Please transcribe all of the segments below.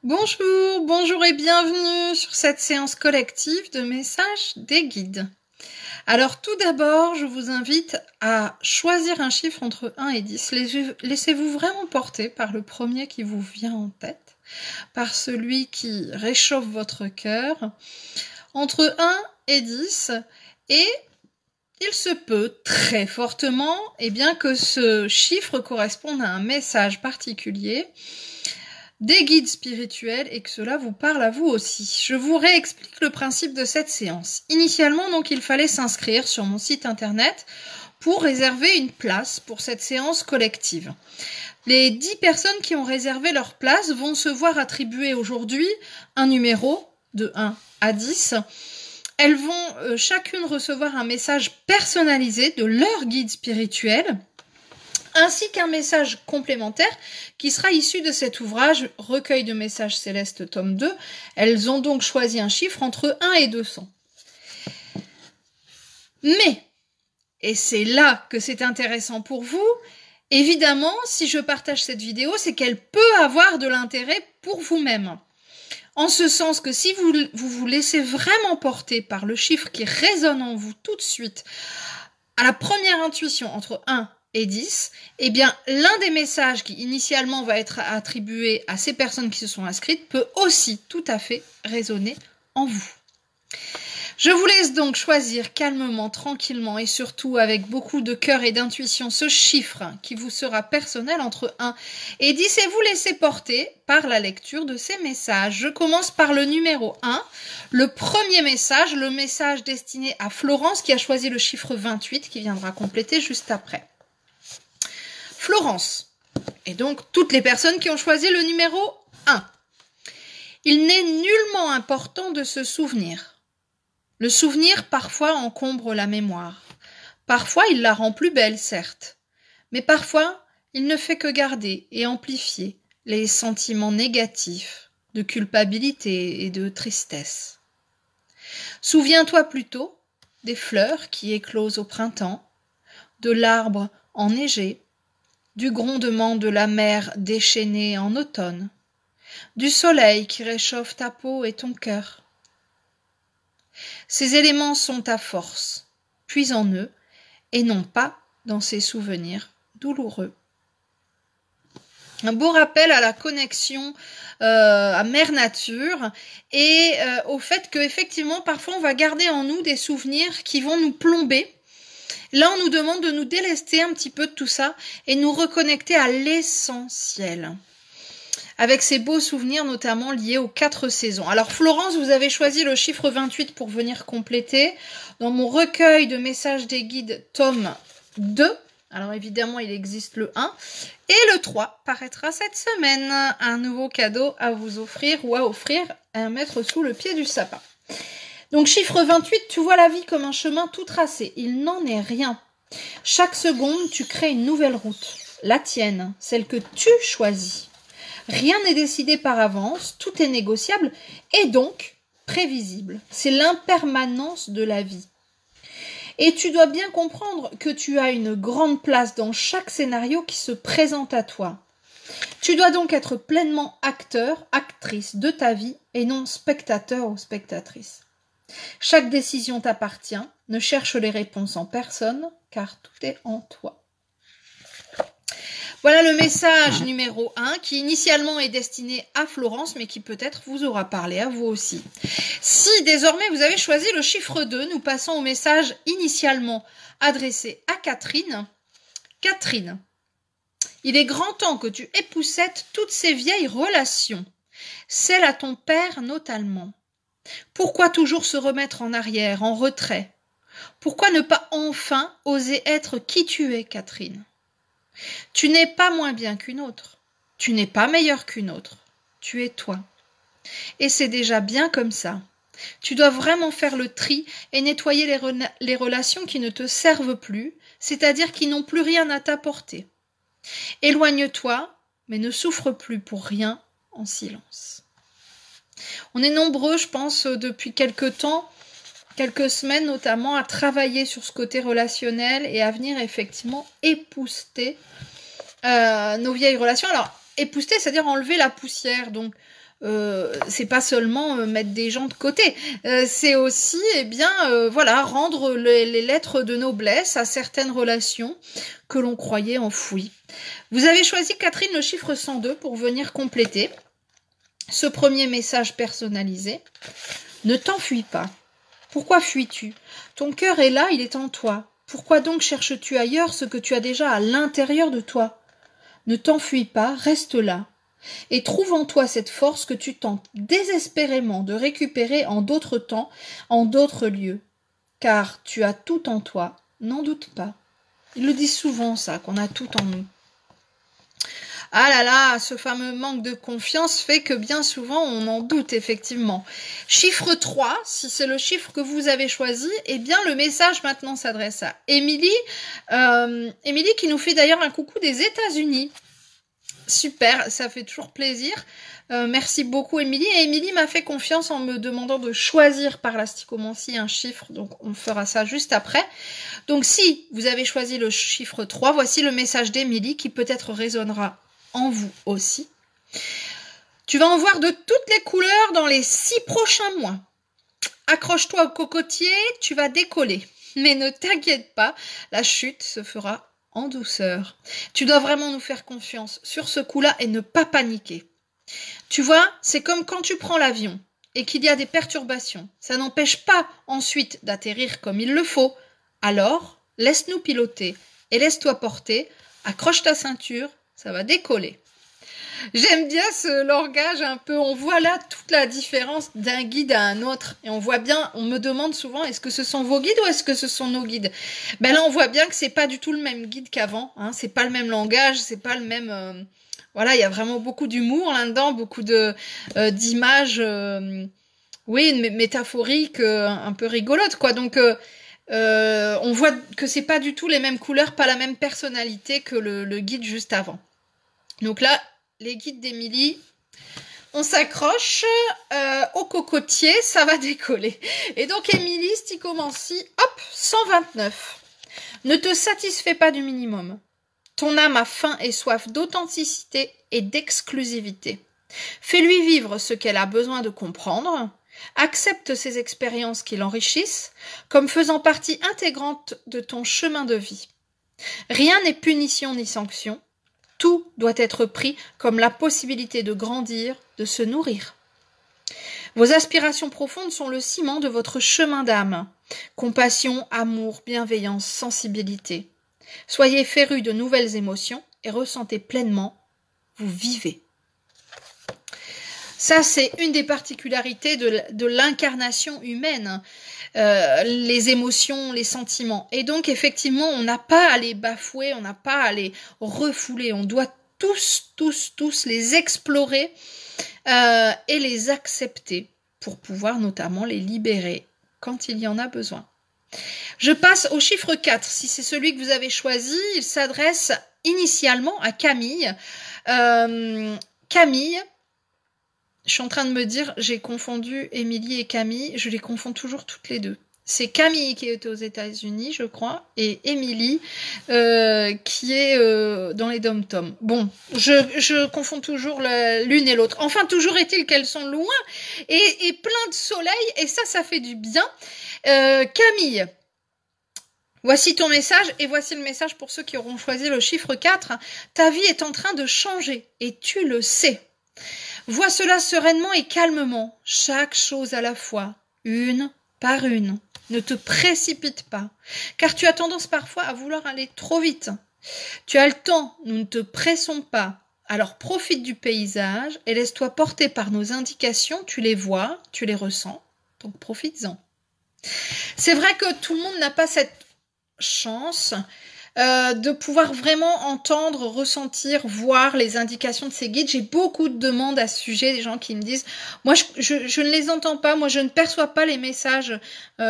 Bonjour, bonjour et bienvenue sur cette séance collective de messages des guides. Alors tout d'abord, je vous invite à choisir un chiffre entre 1 et 10. Laissez-vous vraiment porter par le premier qui vous vient en tête, par celui qui réchauffe votre cœur, entre 1 et 10, et il se peut très fortement que ce chiffre corresponde à un message particulier des guides spirituels et que cela vous parle à vous aussi. Je vous réexplique le principe de cette séance. Initialement, donc, il fallait s'inscrire sur mon site internet pour réserver une place pour cette séance collective. Les 10 personnes qui ont réservé leur place vont se voir attribuer aujourd'hui un numéro de 1 à 10. Elles vont chacune recevoir un message personnalisé de leur guide spirituel, ainsi qu'un message complémentaire qui sera issu de cet ouvrage Recueil de messages célestes tome 2. Elles ont donc choisi un chiffre entre 1 et 200. Mais, et c'est là que c'est intéressant pour vous, évidemment, si je partage cette vidéo, c'est qu'elle peut avoir de l'intérêt pour vous-même. En ce sens que si vous vous laissez vraiment porter par le chiffre qui résonne en vous tout de suite, à la première intuition entre 1 et 10, l'un des messages qui initialement va être attribué à ces personnes qui se sont inscrites peut aussi tout à fait résonner en vous. Je vous laisse donc choisir calmement, tranquillement et surtout avec beaucoup de cœur et d'intuition ce chiffre qui vous sera personnel entre 1 et 10 et vous laissez porter par la lecture de ces messages. Je commence par le numéro 1, le premier message, le message destiné à Florence qui a choisi le chiffre 28 qui viendra compléter juste après. Florence, et donc toutes les personnes qui ont choisi le numéro 1. Il n'est nullement important de se souvenir. Le souvenir parfois encombre la mémoire. Parfois il la rend plus belle, certes, mais parfois il ne fait que garder et amplifier les sentiments négatifs de culpabilité et de tristesse. Souviens-toi plutôt des fleurs qui éclosent au printemps, de l'arbre enneigé, du grondement de la mer déchaînée en automne, du soleil qui réchauffe ta peau et ton cœur. Ces éléments sont ta force, puis en eux, et non pas dans ces souvenirs douloureux. Un beau rappel à la connexion à Mère Nature et au fait qu'effectivement, parfois, on va garder en nous des souvenirs qui vont nous plomber. Là, on nous demande de nous délester un petit peu de tout ça et nous reconnecter à l'essentiel. Avec ces beaux souvenirs notamment liés aux 4 saisons. Alors Florence, vous avez choisi le chiffre 28 pour venir compléter. Dans mon recueil de messages des guides, tome 2, alors évidemment il existe le 1, et le 3 paraîtra cette semaine. Un nouveau cadeau à vous offrir ou à offrir à mettre sous le pied du sapin. Donc chiffre 28, tu vois la vie comme un chemin tout tracé. Il n'en est rien. Chaque seconde, tu crées une nouvelle route. La tienne, celle que tu choisis. Rien n'est décidé par avance, tout est négociable et donc prévisible. C'est l'impermanence de la vie. Et tu dois bien comprendre que tu as une grande place dans chaque scénario qui se présente à toi. Tu dois donc être pleinement acteur, actrice de ta vie et non spectateur ou spectatrice. Chaque décision t'appartient, ne cherche les réponses en personne, car tout est en toi. Voilà le message numéro 1 qui initialement est destiné à Florence, mais qui peut-être vous aura parlé à vous aussi. Si désormais vous avez choisi le chiffre 2, nous passons au message initialement adressé à Catherine. Catherine, il est grand temps que tu époussettes toutes ces vieilles relations, celles à ton père notamment. Pourquoi toujours se remettre en arrière, en retrait? Pourquoi ne pas enfin oser être qui tu es, Catherine? Tu n'es pas moins bien qu'une autre. Tu n'es pas meilleure qu'une autre. Tu es toi. Et c'est déjà bien comme ça. Tu dois vraiment faire le tri et nettoyer les relations qui ne te servent plus, c'est-à-dire qui n'ont plus rien à t'apporter. Éloigne-toi, mais ne souffre plus pour rien en silence. On est nombreux, je pense, depuis quelques temps, quelques semaines notamment, à travailler sur ce côté relationnel et à venir effectivement épousseter nos vieilles relations. Alors, épousseter, c'est-à-dire enlever la poussière. Donc, c'est pas seulement mettre des gens de côté, c'est aussi, eh bien, voilà, rendre les lettres de noblesse à certaines relations que l'on croyait enfouies. Vous avez choisi, Catherine, le chiffre 102 pour venir compléter ce premier message personnalisé. Ne t'enfuis pas. Pourquoi fuis-tu? Ton cœur est là, il est en toi. Pourquoi donc cherches-tu ailleurs ce que tu as déjà à l'intérieur de toi? Ne t'enfuis pas, reste là. Et trouve en toi cette force que tu tentes désespérément de récupérer en d'autres temps, en d'autres lieux. Car tu as tout en toi, n'en doute pas. Ils le disent souvent, ça, qu'on a tout en nous. Ah là là, ce fameux manque de confiance fait que bien souvent on en doute effectivement. Chiffre 3, si c'est le chiffre que vous avez choisi, eh bien le message maintenant s'adresse à Émilie. Émilie qui nous fait d'ailleurs un coucou des États-Unis. Super, ça fait toujours plaisir. Merci beaucoup Émilie. Et Émilie m'a fait confiance en me demandant de choisir par la stichomancie un chiffre, donc on fera ça juste après. Donc si vous avez choisi le chiffre 3, voici le message d'Émilie qui peut-être résonnera en vous aussi. Tu vas en voir de toutes les couleurs dans les 6 prochains mois. Accroche-toi au cocotier, tu vas décoller. Mais ne t'inquiète pas, la chute se fera en douceur. Tu dois vraiment nous faire confiance sur ce coup-là et ne pas paniquer. Tu vois, c'est comme quand tu prends l'avion et qu'il y a des perturbations. Ça n'empêche pas ensuite d'atterrir comme il le faut. Alors, laisse-nous piloter et laisse-toi porter. Accroche ta ceinture, ça va décoller. J'aime bien ce langage un peu, on voit là toute la différence d'un guide à un autre. Et on voit bien, on me demande souvent, est-ce que ce sont vos guides ou est-ce que ce sont nos guides? Ben là, on voit bien que c'est pas du tout le même guide qu'avant, hein. C'est pas le même langage, c'est pas le même... Voilà, il y a vraiment beaucoup d'humour là-dedans, beaucoup d'images, oui, métaphoriques, un peu rigolotes, quoi. Donc, on voit que c'est pas du tout les mêmes couleurs, pas la même personnalité que le guide juste avant. Donc là, les guides d'Émilie, on s'accroche au cocotier, ça va décoller. Et donc Émilie, stichomancie, hop, 129. Ne te satisfais pas du minimum. Ton âme a faim et soif d'authenticité et d'exclusivité. Fais-lui vivre ce qu'elle a besoin de comprendre. Accepte ces expériences qui l'enrichissent comme faisant partie intégrante de ton chemin de vie. Rien n'est punition ni sanction. Tout doit être pris comme la possibilité de grandir, de se nourrir. Vos aspirations profondes sont le ciment de votre chemin d'âme. Compassion, amour, bienveillance, sensibilité. Soyez férus de nouvelles émotions et ressentez pleinement, vous vivez. Ça, c'est une des particularités de l'incarnation humaine, les émotions, les sentiments. Et donc, effectivement, on n'a pas à les bafouer, on n'a pas à les refouler. On doit tous les explorer et les accepter pour pouvoir notamment les libérer quand il y en a besoin. Je passe au chiffre 4. Si c'est celui que vous avez choisi, il s'adresse initialement à Camille. Camille, je suis en train de me dire, j'ai confondu Émilie et Camille, je les confonds toujours toutes les deux. C'est Camille qui est aux États-Unis, je crois, et Émilie qui est dans les dom-toms. Bon, je confonds toujours l'une et l'autre. Enfin, toujours est-il qu'elles sont loin et plein de soleil, et ça fait du bien. Camille, voici ton message, et voici le message pour ceux qui auront choisi le chiffre 4. Ta vie est en train de changer, et tu le sais. Vois cela sereinement et calmement, chaque chose à la fois, une par une. Ne te précipite pas, car tu as tendance parfois à vouloir aller trop vite. Tu as le temps, nous ne te pressons pas. Alors profite du paysage et laisse-toi porter par nos indications. Tu les vois, tu les ressens, donc profites-en. C'est vrai que tout le monde n'a pas cette chance de pouvoir vraiment entendre, ressentir, voir les indications de ces guides. J'ai beaucoup de demandes à ce sujet, des gens qui me disent « Moi, je ne les entends pas, moi, je ne perçois pas les messages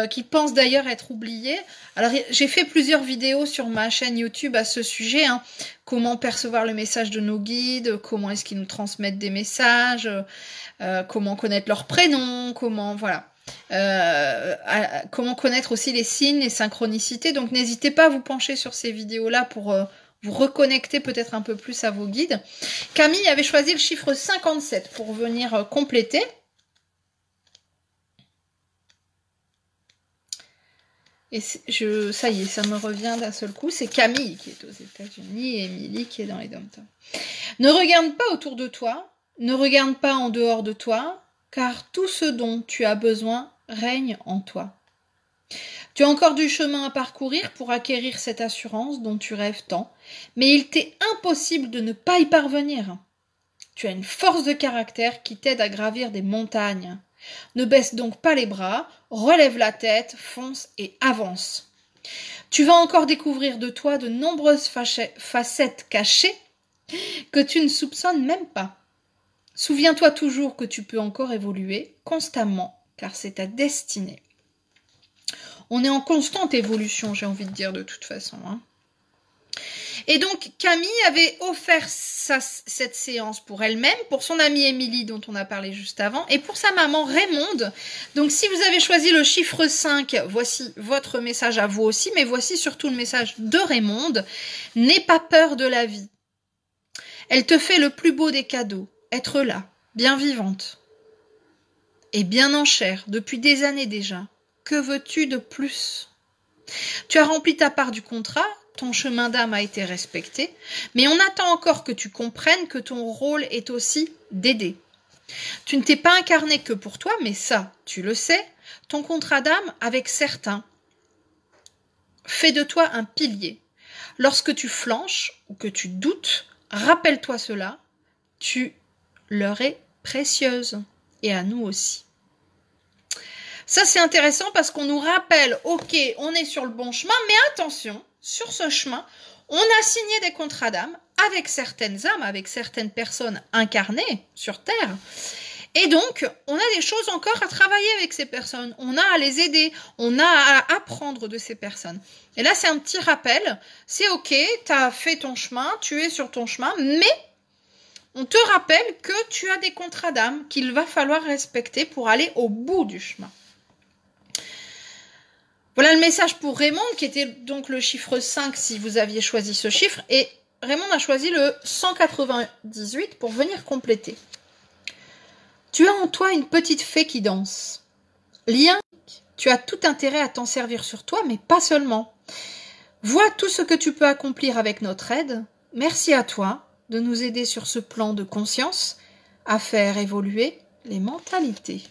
qui pensent d'ailleurs être oubliés. » Alors, j'ai fait plusieurs vidéos sur ma chaîne YouTube à ce sujet, hein. Comment percevoir le message de nos guides, comment est-ce qu'ils nous transmettent des messages, comment connaître leurs prénoms, comment... Voilà. Comment connaître aussi les signes, les synchronicités. Donc n'hésitez pas à vous pencher sur ces vidéos-là pour vous reconnecter peut-être un peu plus à vos guides. Camille avait choisi le chiffre 57 pour venir compléter. Et ça y est, ça me revient d'un seul coup. C'est Camille qui est aux États-Unis et Émilie qui est dans les dom-toms. Ne regarde pas autour de toi, ne regarde pas en dehors de toi, car tout ce dont tu as besoin règne en toi. Tu as encore du chemin à parcourir pour acquérir cette assurance dont tu rêves tant, mais il t'est impossible de ne pas y parvenir. Tu as une force de caractère qui t'aide à gravir des montagnes. Ne baisse donc pas les bras, relève la tête, fonce et avance. Tu vas encore découvrir de toi de nombreuses facettes cachées que tu ne soupçonnes même pas. Souviens-toi toujours que tu peux encore évoluer constamment, car c'est ta destinée. On est en constante évolution, j'ai envie de dire de toute façon. Et donc, Camille avait offert cette séance pour elle-même, pour son amie Émilie dont on a parlé juste avant, et pour sa maman Raymonde. Donc, si vous avez choisi le chiffre 5, voici votre message à vous aussi, mais voici surtout le message de Raymonde. N'aie pas peur de la vie. Elle te fait le plus beau des cadeaux, être là, bien vivante, et bien en chair, depuis des années déjà. Que veux-tu de plus? Tu as rempli ta part du contrat, ton chemin d'âme a été respecté, mais on attend encore que tu comprennes que ton rôle est aussi d'aider. Tu ne t'es pas incarné que pour toi, mais ça, tu le sais, ton contrat d'âme avec certains fait de toi un pilier. Lorsque tu flanches ou que tu doutes, rappelle-toi cela, tu leur es précieuse, et à nous aussi. Ça, c'est intéressant parce qu'on nous rappelle, ok, on est sur le bon chemin, mais attention, sur ce chemin, on a signé des contrats d'âme avec certaines âmes, avec certaines personnes incarnées sur Terre. Et donc, on a des choses encore à travailler avec ces personnes. On a à les aider, on a à apprendre de ces personnes. Et là, c'est un petit rappel. C'est ok, tu as fait ton chemin, tu es sur ton chemin, mais on te rappelle que tu as des contrats d'âme qu'il va falloir respecter pour aller au bout du chemin. Voilà le message pour Raymonde, qui était donc le chiffre 5 si vous aviez choisi ce chiffre. Et Raymonde a choisi le 198 pour venir compléter. Tu as en toi une petite fée qui danse. Lien, tu as tout intérêt à t'en servir sur toi, mais pas seulement. Vois tout ce que tu peux accomplir avec notre aide. Merci à toi de nous aider sur ce plan de conscience à faire évoluer les mentalités.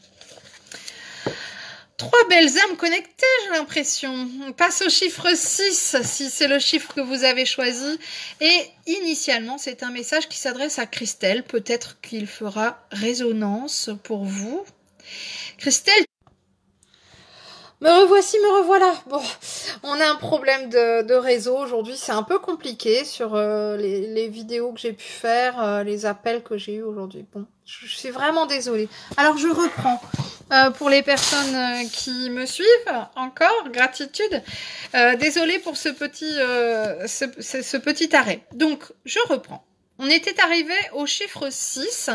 3 belles âmes connectées, j'ai l'impression. On passe au chiffre 6, si c'est le chiffre que vous avez choisi. Et initialement, c'est un message qui s'adresse à Christelle. Peut-être qu'il fera résonance pour vous. Christelle, me revoici, me revoilà. Bon, on a un problème de réseau aujourd'hui. C'est un peu compliqué sur les vidéos que j'ai pu faire, les appels que j'ai eus aujourd'hui. Bon, je suis vraiment désolée. Alors, je reprends. Pour les personnes qui me suivent, encore, gratitude. Désolée pour ce petit arrêt. Donc, je reprends. On était arrivé au chiffre 6,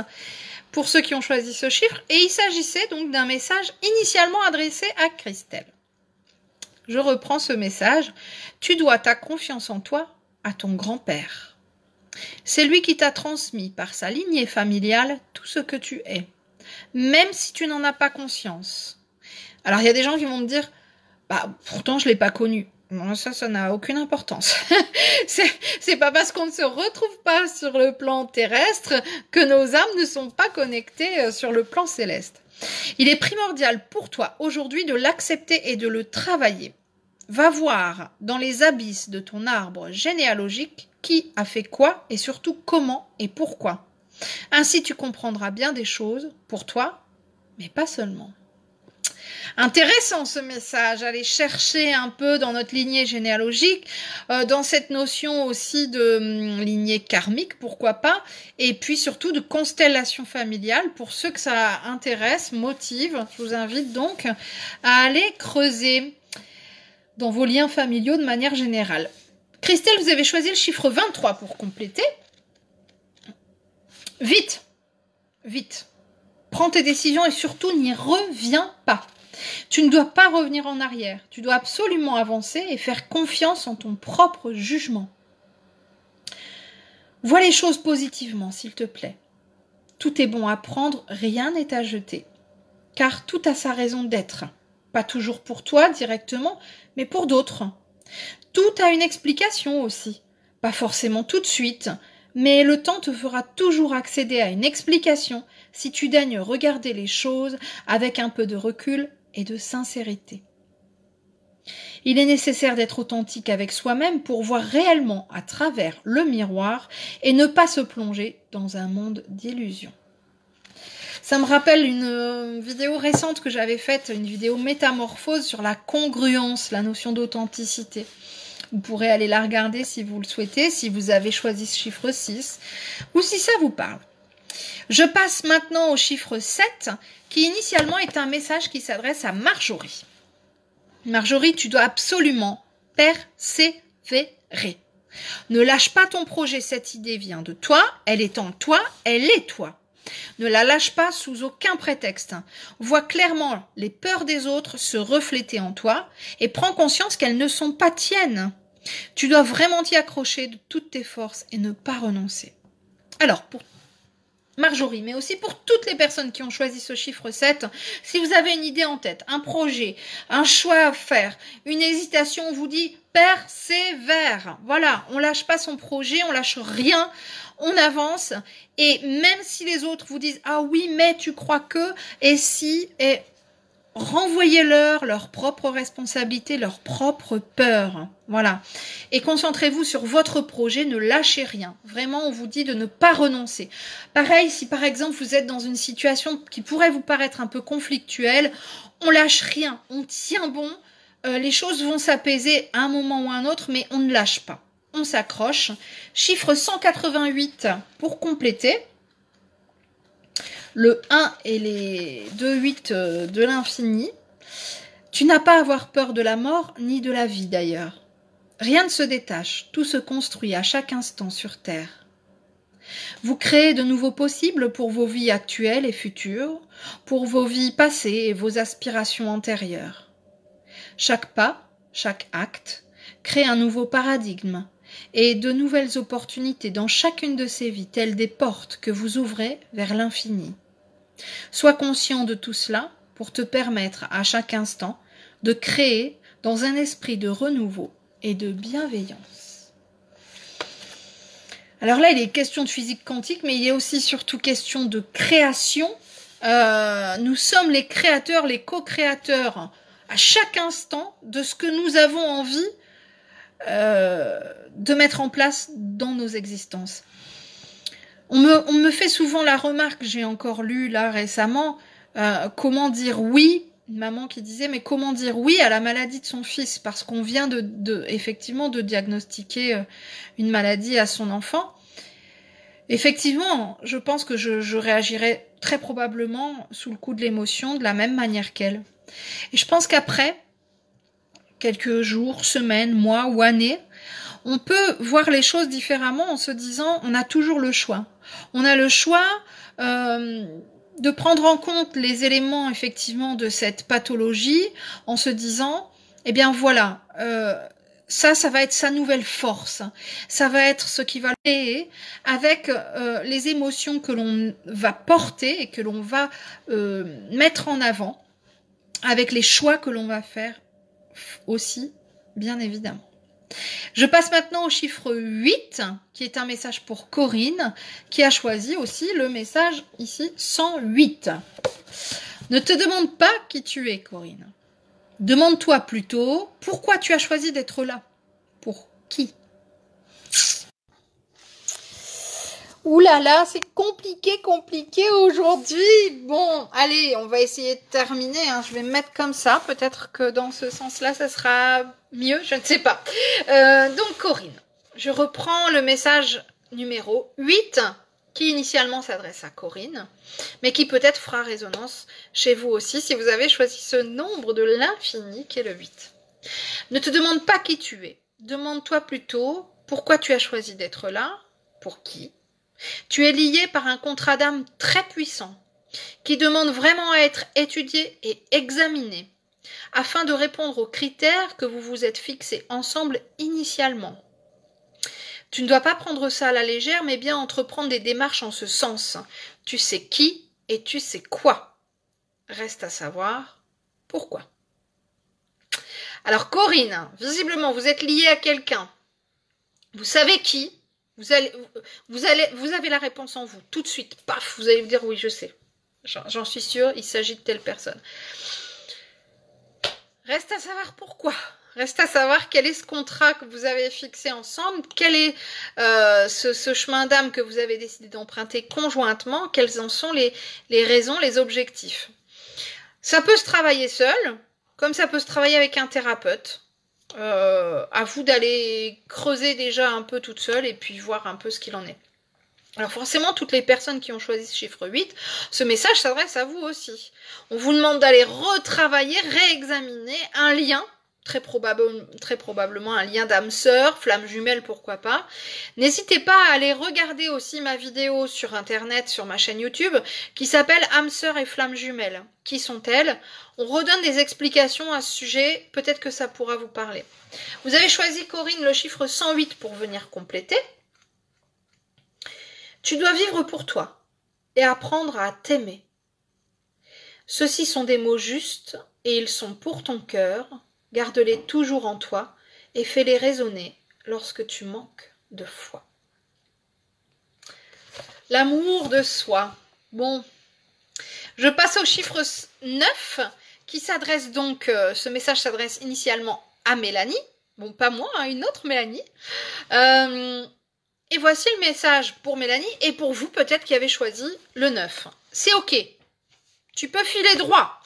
pour ceux qui ont choisi ce chiffre, et il s'agissait donc d'un message initialement adressé à Christelle. Je reprends ce message. Tu dois ta confiance en toi à ton grand-père. C'est lui qui t'a transmis par sa lignée familiale tout ce que tu es. Même si tu n'en as pas conscience. Alors, il y a des gens qui vont me dire, pourtant, je ne l'ai pas connu. Bon, ça n'a aucune importance. c'est pas parce qu'on ne se retrouve pas sur le plan terrestre que nos âmes ne sont pas connectées sur le plan céleste. Il est primordial pour toi aujourd'hui de l'accepter et de le travailler. Va voir dans les abysses de ton arbre généalogique qui a fait quoi et surtout comment et pourquoi. Ainsi, tu comprendras bien des choses pour toi, mais pas seulement. Intéressant ce message, aller chercher un peu dans notre lignée généalogique, dans cette notion aussi de lignée karmique, pourquoi pas, et puis surtout de constellation familiale, pour ceux que ça intéresse, motive. Je vous invite donc à aller creuser dans vos liens familiaux de manière générale. Christelle, vous avez choisi le chiffre 23 pour compléter. Vite, vite. Prends tes décisions et surtout n'y reviens pas. Tu ne dois pas revenir en arrière. Tu dois absolument avancer et faire confiance en ton propre jugement. Vois les choses positivement, s'il te plaît. Tout est bon à prendre, rien n'est à jeter. Car tout a sa raison d'être. Pas toujours pour toi directement, mais pour d'autres. Tout a une explication aussi. Pas forcément tout de suite, mais le temps te fera toujours accéder à une explication si tu daignes regarder les choses avec un peu de recul et de sincérité. Il est nécessaire d'être authentique avec soi-même pour voir réellement à travers le miroir et ne pas se plonger dans un monde d'illusions. Ça me rappelle une vidéo récente que j'avais faite, une vidéo métamorphose sur la congruence, la notion d'authenticité. Vous pourrez aller la regarder si vous le souhaitez, si vous avez choisi ce chiffre 6 ou si ça vous parle. Je passe maintenant au chiffre 7 qui initialement est un message qui s'adresse à Marjorie. Marjorie, tu dois absolument persévérer. Ne lâche pas ton projet, cette idée vient de toi, elle est en toi, elle est toi. Ne la lâche pas sous aucun prétexte. Vois clairement les peurs des autres se refléter en toi et prends conscience qu'elles ne sont pas tiennes. Tu dois vraiment t'y accrocher de toutes tes forces et ne pas renoncer. Alors, pour Marjorie, mais aussi pour toutes les personnes qui ont choisi ce chiffre 7, si vous avez une idée en tête, un projet, un choix à faire, une hésitation, on vous dit persévère. Voilà, on lâche pas son projet, on lâche rien, on avance. Et même si les autres vous disent ah oui, mais tu crois que, et si, et renvoyez-leur leur propre responsabilité, leur propre peur. Voilà. Et concentrez-vous sur votre projet, ne lâchez rien. Vraiment, on vous dit de ne pas renoncer. Pareil, si par exemple vous êtes dans une situation qui pourrait vous paraître un peu conflictuelle, on lâche rien, on tient bon, les choses vont s'apaiser à un moment ou à un autre, mais on ne lâche pas. On s'accroche. Chiffre 188 pour compléter. Le 1 et les 2 8 de l'infini. Tu n'as pas à avoir peur de la mort, ni de la vie d'ailleurs. Rien ne se détache, tout se construit à chaque instant sur Terre. Vous créez de nouveaux possibles pour vos vies actuelles et futures, pour vos vies passées et vos aspirations antérieures. Chaque pas, chaque acte, crée un nouveau paradigme et de nouvelles opportunités dans chacune de ces vies, telles des portes que vous ouvrez vers l'infini. Sois conscient de tout cela pour te permettre à chaque instant de créer dans un esprit de renouveau et de bienveillance. Alors là, il est question de physique quantique, mais il est aussi surtout question de création. Nous sommes les créateurs, les co-créateurs à chaque instant de ce que nous avons envie de mettre en place dans nos existences. On me fait souvent la remarque, j'ai encore lu là récemment, comment dire oui, une maman qui disait mais comment dire oui à la maladie de son fils parce qu'on vient effectivement de diagnostiquer une maladie à son enfant. Effectivement, je pense que je réagirais très probablement sous le coup de l'émotion de la même manière qu'elle. Et je pense qu'après, quelques jours, semaines, mois ou années, on peut voir les choses différemment en se disant on a toujours le choix. On a le choix de prendre en compte les éléments effectivement de cette pathologie en se disant eh bien voilà, ça va être sa nouvelle force. Ça va être ce qui va créer avec les émotions que l'on va porter et que l'on va mettre en avant, avec les choix que l'on va faire aussi, bien évidemment. Je passe maintenant au chiffre 8, qui est un message pour Corinne, qui a choisi aussi le message ici 108. Ne te demande pas qui tu es, Corinne. Demande-toi plutôt pourquoi tu as choisi d'être là. Pour qui? Ouh là là, c'est compliqué aujourd'hui. Bon, allez, on va essayer de terminer. Je vais me mettre comme ça. Peut-être que dans ce sens-là, ça sera mieux. Je ne sais pas. Donc, Corinne, je reprends le message numéro 8, qui initialement s'adresse à Corinne, mais qui peut-être fera résonance chez vous aussi si vous avez choisi ce nombre de l'infini qui est le 8. Ne te demande pas qui tu es. Demande-toi plutôt pourquoi tu as choisi d'être là, pour qui. Tu es lié par un contrat d'âme très puissant qui demande vraiment à être étudié et examiné afin de répondre aux critères que vous vous êtes fixés ensemble initialement. Tu ne dois pas prendre ça à la légère, mais bien entreprendre des démarches en ce sens. Tu sais qui et tu sais quoi. Reste à savoir pourquoi. Alors Corinne, visiblement vous êtes liée à quelqu'un. Vous savez qui. Vous avez la réponse en vous. Tout de suite, paf, vous allez vous dire oui, je sais. J'en suis sûre, il s'agit de telle personne. Reste à savoir pourquoi. Reste à savoir quel est ce contrat que vous avez fixé ensemble, quel est ce chemin d'âme que vous avez décidé d'emprunter conjointement, quelles en sont les raisons, les objectifs. Ça peut se travailler seul, comme ça peut se travailler avec un thérapeute. À vous d'aller creuser déjà un peu toute seule et puis voir un peu ce qu'il en est. Alors forcément, toutes les personnes qui ont choisi ce chiffre 8, ce message s'adresse à vous aussi. On vous demande d'aller retravailler, réexaminer un lien, très probablement un lien d'âme sœur, flamme jumelle, pourquoi pas. N'hésitez pas à aller regarder aussi ma vidéo sur internet, sur ma chaîne YouTube, qui s'appelle âme sœur et flamme jumelle. Qui sont-elles? On redonne des explications à ce sujet, peut-être que ça pourra vous parler. Vous avez choisi, Corinne, le chiffre 108 pour venir compléter. Tu dois vivre pour toi et apprendre à t'aimer. Ceux-ci sont des mots justes et ils sont pour ton cœur. Garde-les toujours en toi et fais-les résonner lorsque tu manques de foi. L'amour de soi. Bon, je passe au chiffre 9 qui s'adresse donc, ce message s'adresse initialement à Mélanie. Bon, pas moi, hein, une autre Mélanie. Et voici le message pour Mélanie et pour vous peut-être qui avez choisi le 9. C'est ok. Tu peux filer droit.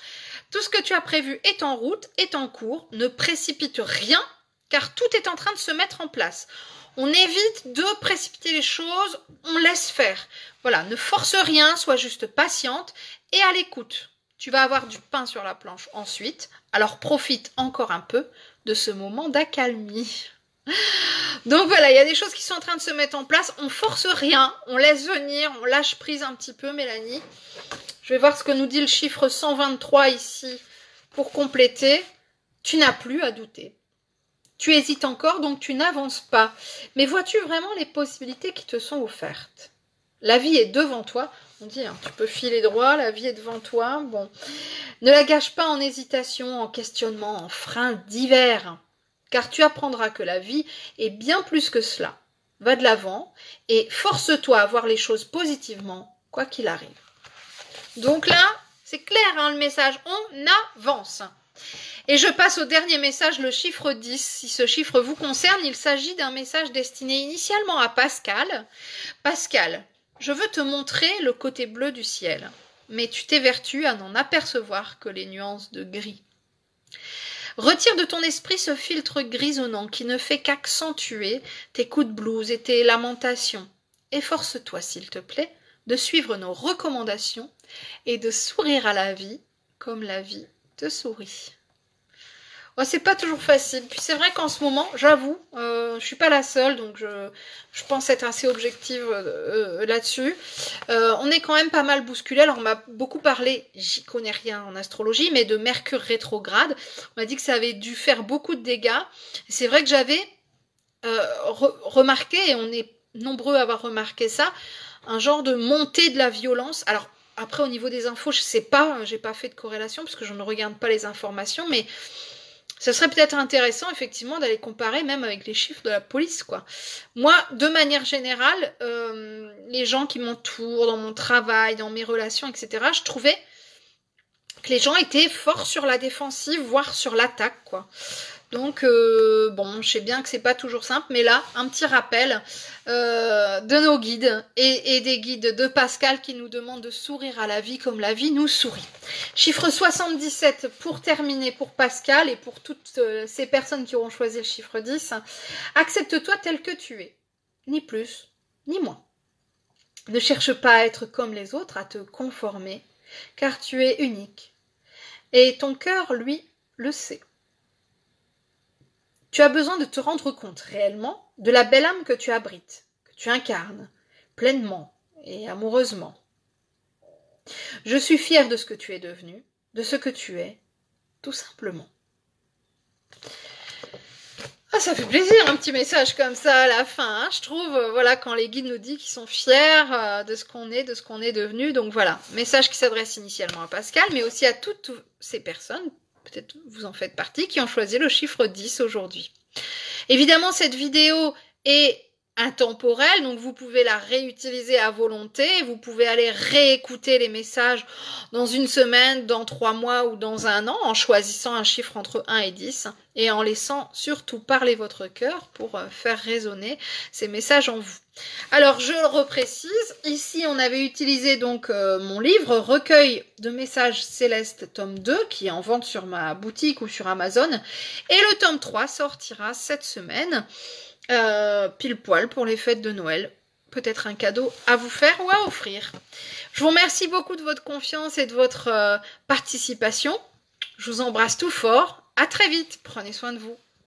Tout ce que tu as prévu est en route, est en cours. Ne précipite rien car tout est en train de se mettre en place. On évite de précipiter les choses, on laisse faire. Voilà, ne force rien, sois juste patiente et à l'écoute. Tu vas avoir du pain sur la planche ensuite, alors profite encore un peu de ce moment d'accalmie. Donc voilà, il y a des choses qui sont en train de se mettre en place. On force rien, on laisse venir, on lâche prise un petit peu, Mélanie. Je vais voir ce que nous dit le chiffre 123 ici pour compléter. Tu n'as plus à douter. Tu hésites encore, donc tu n'avances pas. Mais vois-tu vraiment les possibilités qui te sont offertes? La vie est devant toi. On dit, hein, tu peux filer droit, la vie est devant toi. Bon, ne la gâche pas en hésitation, en questionnement, en freins divers. Car tu apprendras que la vie est bien plus que cela. Va de l'avant et force-toi à voir les choses positivement, quoi qu'il arrive. Donc là, c'est clair hein, le message, on avance. Et je passe au dernier message, le chiffre 10. Si ce chiffre vous concerne, il s'agit d'un message destiné initialement à Pascal. Pascal, je veux te montrer le côté bleu du ciel, mais tu t'évertues à n'en apercevoir que les nuances de gris. Retire de ton esprit ce filtre grisonnant qui ne fait qu'accentuer tes coups de blues et tes lamentations. Efforce-toi, s'il te plaît, de suivre nos recommandations et de sourire à la vie comme la vie te sourit. Oh, c'est pas toujours facile. Puis c'est vrai qu'en ce moment, j'avoue, je suis pas la seule, donc je pense être assez objective là-dessus. On est quand même pas mal bousculé. Alors on m'a beaucoup parlé, j'y connais rien en astrologie, mais de Mercure rétrograde. On m'a dit que ça avait dû faire beaucoup de dégâts. C'est vrai que j'avais remarqué, et on est nombreux à avoir remarqué ça, un genre de montée de la violence. Alors après au niveau des infos, je sais pas, j'ai pas fait de corrélation parce que je ne regarde pas les informations, mais ça serait peut-être intéressant, effectivement, d'aller comparer même avec les chiffres de la police, quoi. Moi, de manière générale, les gens qui m'entourent, dans mon travail, dans mes relations, etc., je trouvais que les gens étaient forts sur la défensive, voire sur l'attaque, quoi. Donc, bon, je sais bien que c'est pas toujours simple, mais là, un petit rappel de nos guides et des guides de Pascal qui nous demandent de sourire à la vie comme la vie nous sourit. Chiffre 77 pour terminer pour Pascal et pour toutes ces personnes qui auront choisi le chiffre 10. Accepte-toi tel que tu es, ni plus, ni moins. Ne cherche pas à être comme les autres, à te conformer, car tu es unique. Et ton cœur, lui, le sait. Tu as besoin de te rendre compte réellement de la belle âme que tu abrites, que tu incarnes, pleinement et amoureusement. Je suis fière de ce que tu es devenu, de ce que tu es, tout simplement. Ah, ça fait plaisir, un petit message comme ça à la fin, hein. Je trouve, voilà, quand les guides nous disent qu'ils sont fiers de ce qu'on est, de ce qu'on est devenu. Donc voilà, message qui s'adresse initialement à Pascal, mais aussi à toutes ces personnes, peut-être vous en faites partie, qui ont choisi le chiffre 10 aujourd'hui. Évidemment, cette vidéo est intemporelle, donc vous pouvez la réutiliser à volonté, vous pouvez aller réécouter les messages dans une semaine, dans 3 mois ou dans un an, en choisissant un chiffre entre 1 et 10 et en laissant surtout parler votre cœur pour faire résonner ces messages en vous. Alors je le reprécise, ici on avait utilisé donc mon livre Recueil de messages célestes tome 2 qui est en vente sur ma boutique ou sur Amazon, et le tome 3 sortira cette semaine. Pile poil pour les fêtes de Noël. Peut-être un cadeau à vous faire ou à offrir. Je vous remercie beaucoup de votre confiance et de votre participation. Je vous embrasse tout fort. À très vite. Prenez soin de vous.